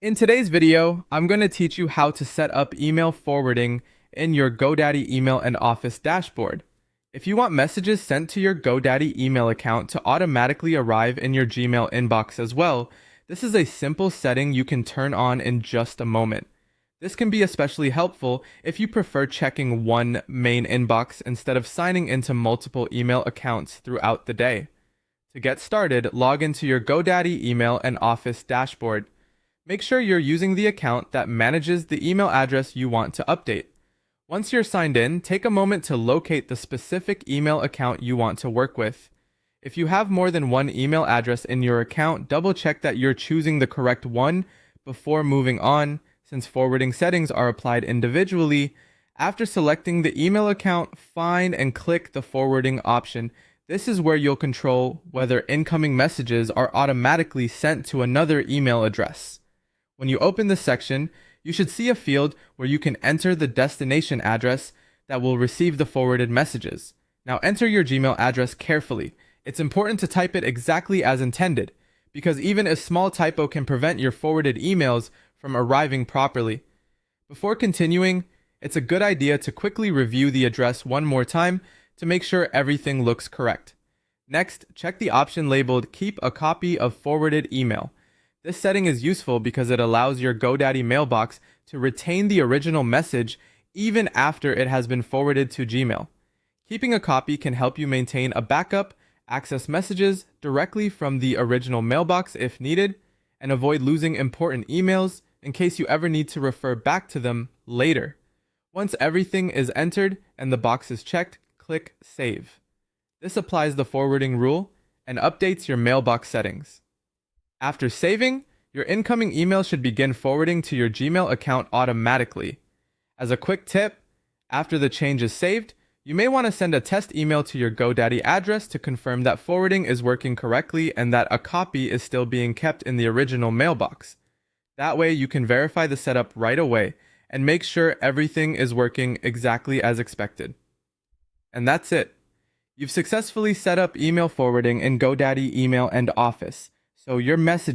In today's video, I'm going to teach you how to set up email forwarding in your GoDaddy email and Office dashboard. If you want messages sent to your GoDaddy email account to automatically arrive in your Gmail inbox as well, this is a simple setting you can turn on in just a moment. This can be especially helpful if you prefer checking one main inbox instead of signing into multiple email accounts throughout the day. To get started, log into your GoDaddy email and Office dashboard. Make sure you're using the account that manages the email address you want to update. Once you're signed in, take a moment to locate the specific email account you want to work with. If you have more than one email address in your account, double check that you're choosing the correct one before moving on, since forwarding settings are applied individually. After selecting the email account, find and click the forwarding option. This is where you'll control whether incoming messages are automatically sent to another email address. When you open this section, you should see a field where you can enter the destination address that will receive the forwarded messages. Now enter your Gmail address carefully. It's important to type it exactly as intended, because even a small typo can prevent your forwarded emails from arriving properly. Before continuing, it's a good idea to quickly review the address one more time to make sure everything looks correct. Next, check the option labeled Keep a Copy of Forwarded Email. This setting is useful because it allows your GoDaddy mailbox to retain the original message even after it has been forwarded to Gmail. Keeping a copy can help you maintain a backup, access messages directly from the original mailbox if needed, and avoid losing important emails in case you ever need to refer back to them later. Once everything is entered and the box is checked, click Save. This applies the forwarding rule and updates your mailbox settings. After saving, your incoming email should begin forwarding to your Gmail account automatically. As a quick tip, after the change is saved, you may want to send a test email to your GoDaddy address to confirm that forwarding is working correctly and that a copy is still being kept in the original mailbox. That way you can verify the setup right away and make sure everything is working exactly as expected. And that's it. You've successfully set up email forwarding in GoDaddy email and Office, so your message